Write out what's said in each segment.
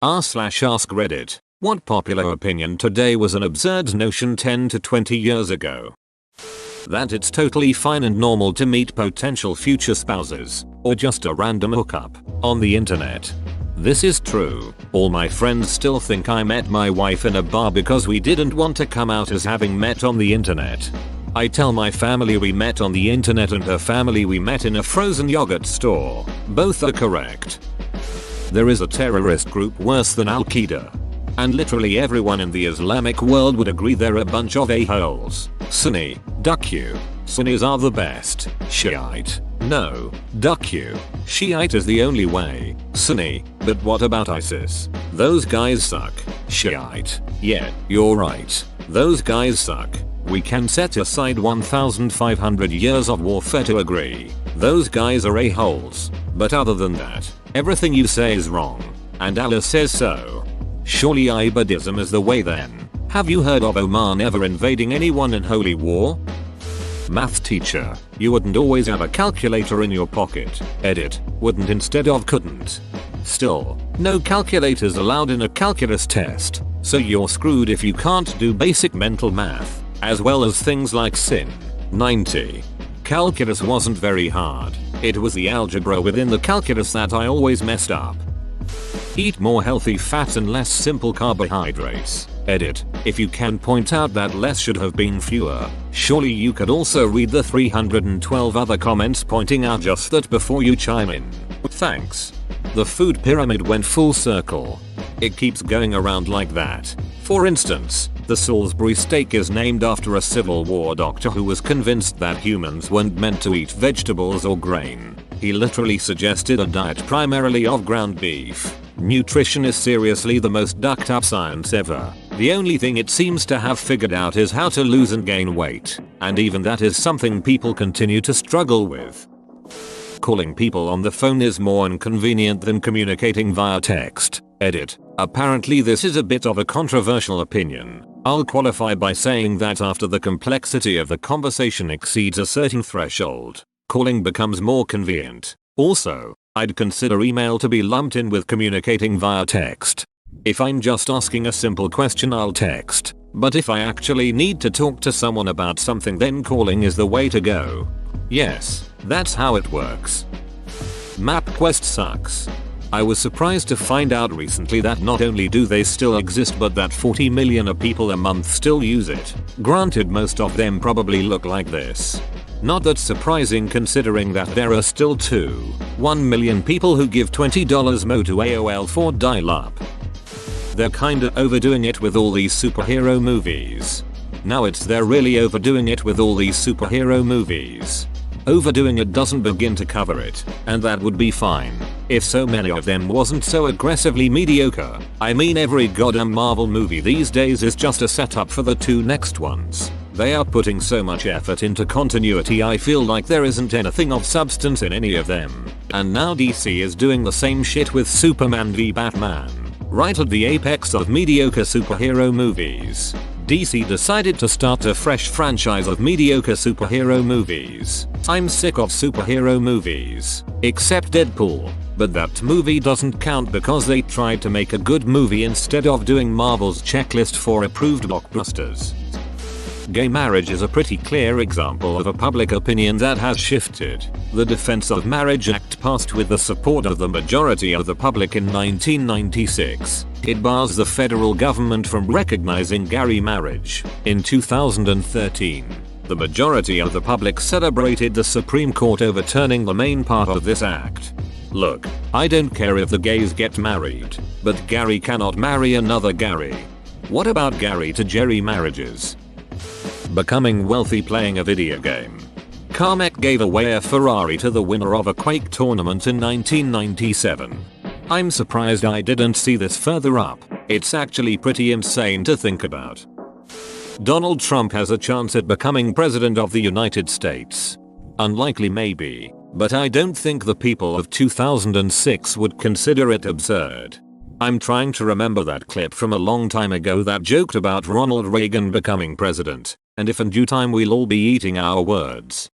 r/ask Reddit. What popular opinion today was an absurd notion 10 to 20 years ago? That it's totally fine and normal to meet potential future spouses, or just a random hookup, on the internet. This is true. All my friends still think I met my wife in a bar because we didn't want to come out as having met on the internet. I tell my family we met on the internet and her family we met in a frozen yogurt store. Both are correct. There is a terrorist group worse than Al-Qaeda. And literally everyone in the Islamic world would agree they're a bunch of a-holes. Sunni, duck you. Sunnis are the best. Shiite. No, duck you. Shiite is the only way. Sunni, but what about ISIS? Those guys suck. Shiite. Yeah, you're right. Those guys suck. We can set aside 1,500 years of warfare to agree. Those guys are a-holes. But other than that, everything you say is wrong. And Allah says so. Surely Ibadism is the way then. Have you heard of Oman ever invading anyone in holy war? Math teacher, you wouldn't always have a calculator in your pocket. Edit, wouldn't instead of couldn't. Still, no calculators allowed in a calculus test, so you're screwed if you can't do basic mental math, as well as things like sin. 90. Calculus wasn't very hard. It was the algebra within the calculus that I always messed up. Eat more healthy fats and less simple carbohydrates. Edit, if you can point out that less should have been fewer, surely you could also read the 312 other comments pointing out just that before you chime in. Thanks. The food pyramid went full circle. It keeps going around like that. For instance, the Salisbury steak is named after a Civil War doctor who was convinced that humans weren't meant to eat vegetables or grain. He literally suggested a diet primarily of ground beef. Nutrition is seriously the most ducked up science ever. The only thing it seems to have figured out is how to lose and gain weight. And even that is something people continue to struggle with. Calling people on the phone is more inconvenient than communicating via text. Edit. Apparently this is a bit of a controversial opinion. I'll qualify by saying that after the complexity of the conversation exceeds a certain threshold, calling becomes more convenient. Also, I'd consider email to be lumped in with communicating via text. If I'm just asking a simple question, I'll text. But if I actually need to talk to someone about something, then calling is the way to go. Yes, that's how it works. MapQuest sucks. I was surprised to find out recently that not only do they still exist but that 40 million people a month still use it. Granted, most of them probably look like this. Not that surprising considering that there are still 1 million people who give $20 more to AOL for dial-up. They're kinda overdoing it with all these superhero movies. Now they're really overdoing it with all these superhero movies. Overdoing it doesn't begin to cover it, and that would be fine if so many of them wasn't so aggressively mediocre. I mean, every goddamn Marvel movie these days is just a setup for the 2 next ones. They are putting so much effort into continuity, I feel like there isn't anything of substance in any of them. And now DC is doing the same shit with Superman v Batman. Right at the apex of mediocre superhero movies, DC decided to start a fresh franchise of mediocre superhero movies. I'm sick of superhero movies, except Deadpool. But that movie doesn't count because they tried to make a good movie instead of doing Marvel's checklist for approved blockbusters. Gay marriage is a pretty clear example of a public opinion that has shifted. The Defense of Marriage Act passed with the support of the majority of the public in 1996. It bars the federal government from recognizing gay marriage. In 2013, the majority of the public celebrated the Supreme Court overturning the main part of this act. Look, I don't care if the gays get married, but Gary cannot marry another Gary. What about Gary to Jerry marriages? Becoming wealthy playing a video game. Carmack gave away a Ferrari to the winner of a Quake tournament in 1997. I'm surprised I didn't see this further up. It's actually pretty insane to think about. Donald Trump has a chance at becoming president of the United States. Unlikely maybe, but I don't think the people of 2006 would consider it absurd. I'm trying to remember that clip from a long time ago that joked about Ronald Reagan becoming president, and if in due time we'll all be eating our words.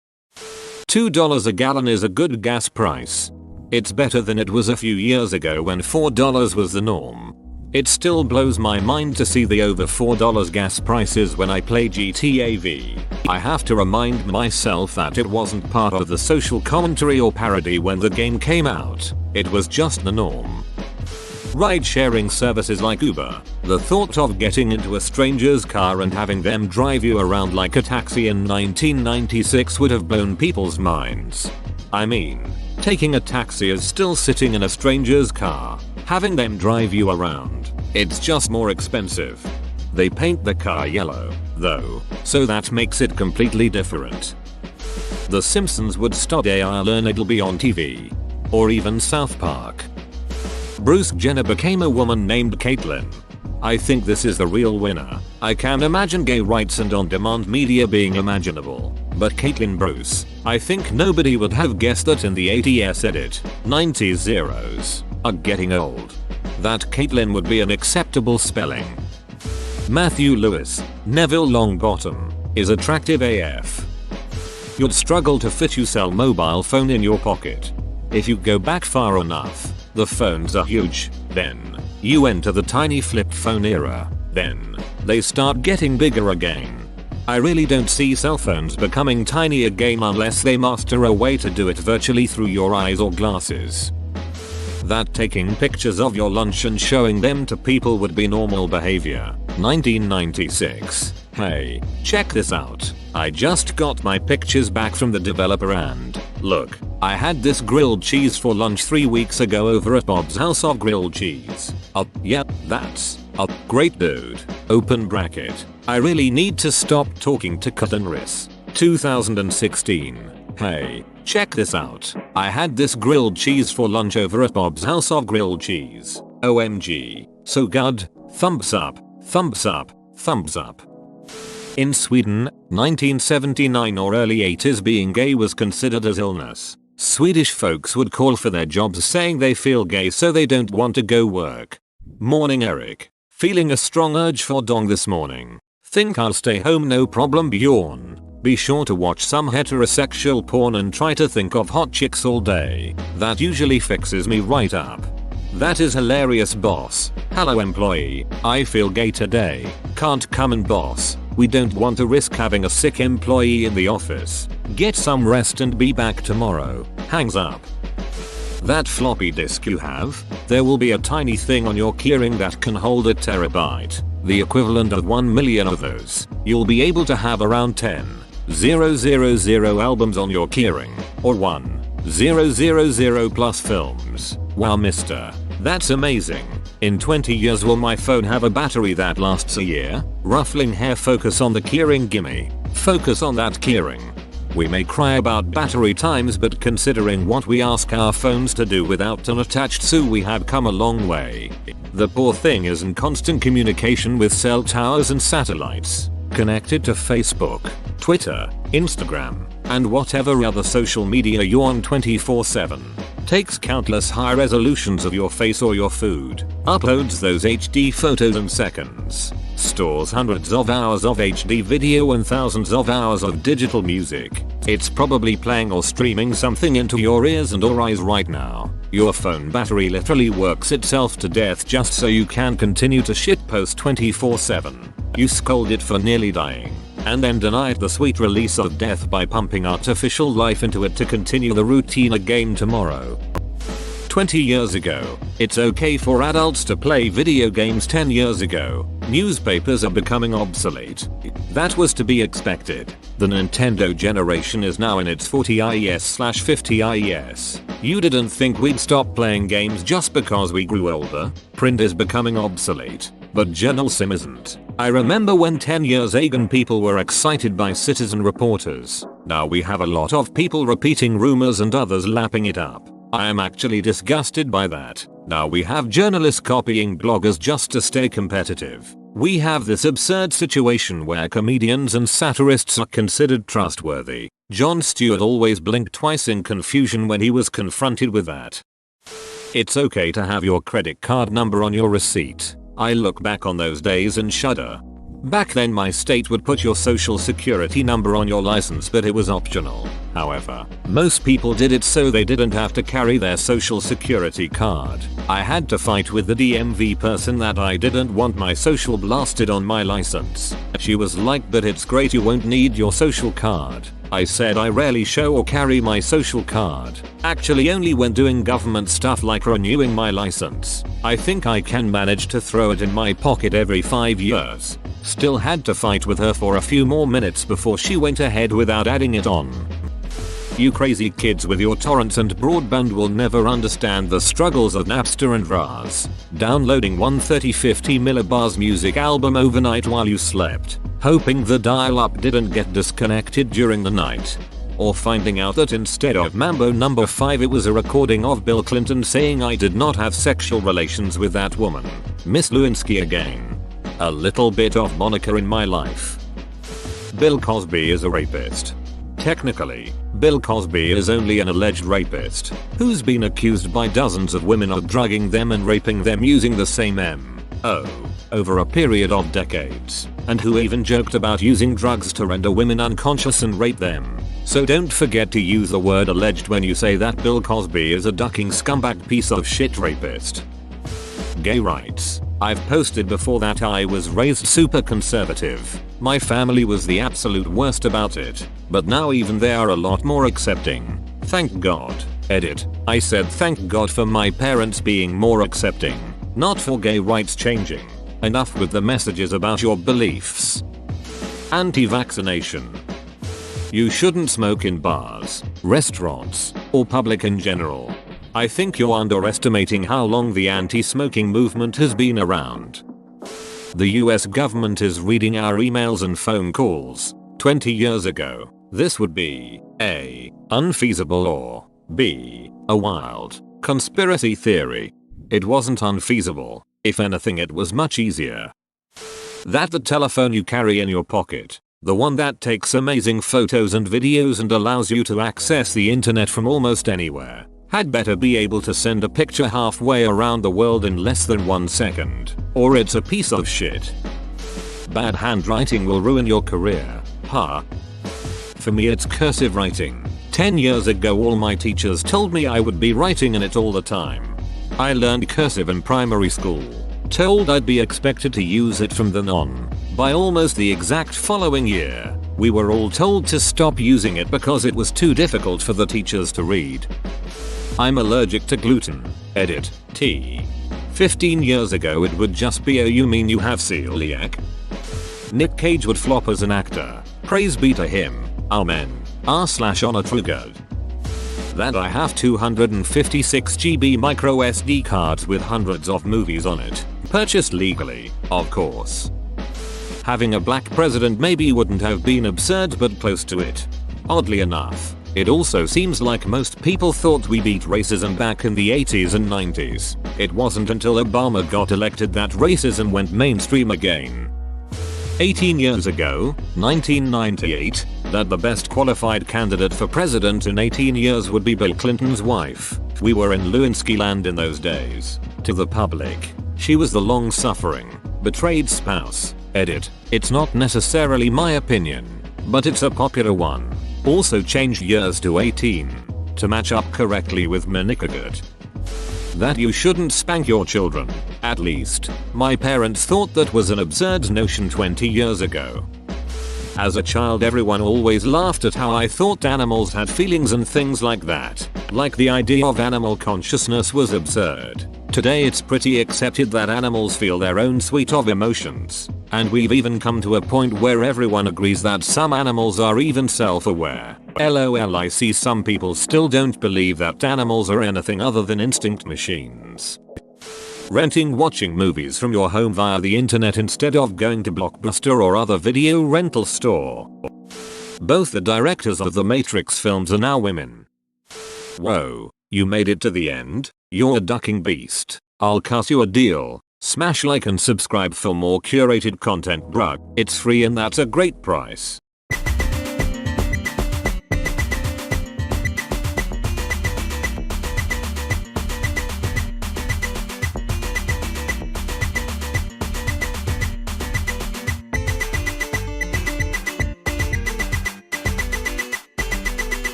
$2 a gallon is a good gas price. It's better than it was a few years ago when $4 was the norm. It still blows my mind to see the over $4 gas prices when I play GTA V. I have to remind myself that it wasn't part of the social commentary or parody when the game came out. It was just the norm. Ride-sharing services like Uber. The thought of getting into a stranger's car and having them drive you around like a taxi in 1996 would have blown people's minds. I mean, taking a taxi is still sitting in a stranger's car. Having them drive you around, it's just more expensive. They paint the car yellow, though, so that makes it completely different. The Simpsons would stop I'll learn it'll be on TV. Or even South Park. Bruce Jenner became a woman named Caitlyn. I think this is the real winner. I can imagine gay rights and on-demand media being imaginable. But Caitlyn Bruce, I think nobody would have guessed that in the 80s edit. 90s zeros are getting old. That Caitlyn would be an acceptable spelling. Matthew Lewis, Neville Longbottom, is attractive AF. You'd struggle to fit your cell mobile phone in your pocket. If you go back far enough, the phones are huge, then you enter the tiny flip phone era, then they start getting bigger again. I really don't see cell phones becoming tiny again unless they master a way to do it virtually through your eyes or glasses. That taking pictures of your lunch and showing them to people would be normal behavior. 1996. Hey, check this out. I just got my pictures back from the developer and, look, I had this grilled cheese for lunch 3 weeks ago over at Bob's House of Grilled Cheese. Yep, that's great dude. Open bracket. I really need to stop talking to Cutenris. 2016. Hey, check this out. I had this grilled cheese for lunch over at Bob's House of Grilled Cheese. OMG. So good. Thumbs up. Thumbs up. Thumbs up. In Sweden, 1979 or early 80s being gay was considered as illness. Swedish folks would call for their jobs saying they feel gay so they don't want to go work. Morning Eric. Feeling a strong urge for dong this morning. Think I'll stay home no problem Bjorn. Be sure to watch some heterosexual porn and try to think of hot chicks all day. That usually fixes me right up. That is hilarious boss. Hello employee, I feel gay today. Can't come in boss. We don't want to risk having a sick employee in the office. Get some rest and be back tomorrow. Hangs up. That floppy disk you have, there will be a tiny thing on your keyring that can hold a terabyte. The equivalent of 1 million of those. You'll be able to have around 10,000 albums on your keyring. Or 1,000 plus films. Wow mister. That's amazing. In 20 years will my phone have a battery that lasts a year? Ruffling hair focus on the keyring gimme. Focus on that keyring. We may cry about battery times but considering what we ask our phones to do without an attached SU we have come a long way. The poor thing is in constant communication with cell towers and satellites. Connected to Facebook, Twitter, Instagram, and whatever other social media you're on 24/7. Takes countless high resolutions of your face or your food. Uploads those HD photos in seconds. Stores hundreds of hours of HD video and thousands of hours of digital music. It's probably playing or streaming something into your ears and or eyes right now. Your phone battery literally works itself to death just so you can continue to shitpost 24/7. You scold it for nearly dying, and then deny it the sweet release of death by pumping artificial life into it to continue the routine again tomorrow. 20 years ago, it's okay for adults to play video games. 10 years ago, newspapers are becoming obsolete. That was to be expected. The Nintendo generation is now in its 40 IES/50 IES. You didn't think we'd stop playing games just because we grew older? Print is becoming obsolete, but journalism isn't. I remember when 10 years ago people were excited by citizen reporters. Now we have a lot of people repeating rumors and others lapping it up. I am actually disgusted by that. Now we have journalists copying bloggers just to stay competitive. We have this absurd situation where comedians and satirists are considered trustworthy. Jon Stewart always blinked twice in confusion when he was confronted with that. It's okay to have your credit card number on your receipt. I look back on those days and shudder. Back then my state would put your social security number on your license but it was optional. However, most people did it so they didn't have to carry their social security card. I had to fight with the DMV person that I didn't want my social blasted on my license. She was like, "But it's great, you won't need your social card." I said I rarely show or carry my social card. Actually only when doing government stuff like renewing my license. I think I can manage to throw it in my pocket every 5 years. Still had to fight with her for a few more minutes before she went ahead without adding it on. You crazy kids with your torrents and broadband will never understand the struggles of Napster and RAS. Downloading 130-50 millibars music album overnight while you slept, hoping the dial-up didn't get disconnected during the night. Or finding out that instead of Mambo No. 5 it was a recording of Bill Clinton saying I did not have sexual relations with that woman. Miss Lewinsky again. A little bit of Monica in my life. Bill Cosby is a rapist. Technically, Bill Cosby is only an alleged rapist who's been accused by dozens of women of drugging them and raping them using the same M.O. over a period of decades, and who even joked about using drugs to render women unconscious and rape them. So don't forget to use the word alleged when you say that Bill Cosby is a ducking scumbag piece of shit rapist. Gay rights. I've posted before that I was raised super conservative. My family was the absolute worst about it, but now even they are a lot more accepting. Thank God. Edit. I said thank God for my parents being more accepting, not for gay rights changing. Enough with the messages about your beliefs. Anti-vaccination. You shouldn't smoke in bars, restaurants, or public in general. I think you're underestimating how long the anti-smoking movement has been around. The US government is reading our emails and phone calls. 20 years ago, this would be A. unfeasible or B. a wild conspiracy theory. It wasn't unfeasible. If anything, it was much easier. That the telephone you carry in your pocket, the one that takes amazing photos and videos and allows you to access the internet from almost anywhere, had better be able to send a picture halfway around the world in less than 1 second, or it's a piece of shit. Bad handwriting will ruin your career, huh? For me it's cursive writing. 10 years ago all my teachers told me I would be writing in it all the time. I learned cursive in primary school, told I'd be expected to use it from then on. By almost the exact following year, we were all told to stop using it because it was too difficult for the teachers to read. I'm allergic to gluten. Edit. T. 15 years ago it would just be, oh you mean you have celiac? Nick Cage would flop as an actor. Praise be to him. Amen. R/on a true good. That I have 256 GB micro SD cards with hundreds of movies on it. Purchased legally, of course. Having a black president maybe wouldn't have been absurd, but close to it. Oddly enough, it also seems like most people thought we beat racism back in the 80s and 90s. It wasn't until Obama got elected that racism went mainstream again. 18 years ago, 1998, that the best qualified candidate for president in 18 years would be Bill Clinton's wife. We were in Lewinsky land in those days. To the public, she was the long-suffering, betrayed spouse. Edit. It's not necessarily my opinion, but it's a popular one. Also changed years to 18 to match up correctly with Menikagut. That you shouldn't spank your children. At least, my parents thought that was an absurd notion 20 years ago. As a child everyone always laughed at how I thought animals had feelings and things like that. Like the idea of animal consciousness was absurd. Today it's pretty accepted that animals feel their own suite of emotions. And we've even come to a point where everyone agrees that some animals are even self-aware. LOL, I see some people still don't believe that animals are anything other than instinct machines. Renting watching movies from your home via the internet instead of going to Blockbuster or other video rental store. Both the directors of the Matrix films are now women. Whoa, you made it to the end? You're a ducking beast. I'll cut you a deal. Smash like and subscribe for more curated content, bruh. It's free and that's a great price.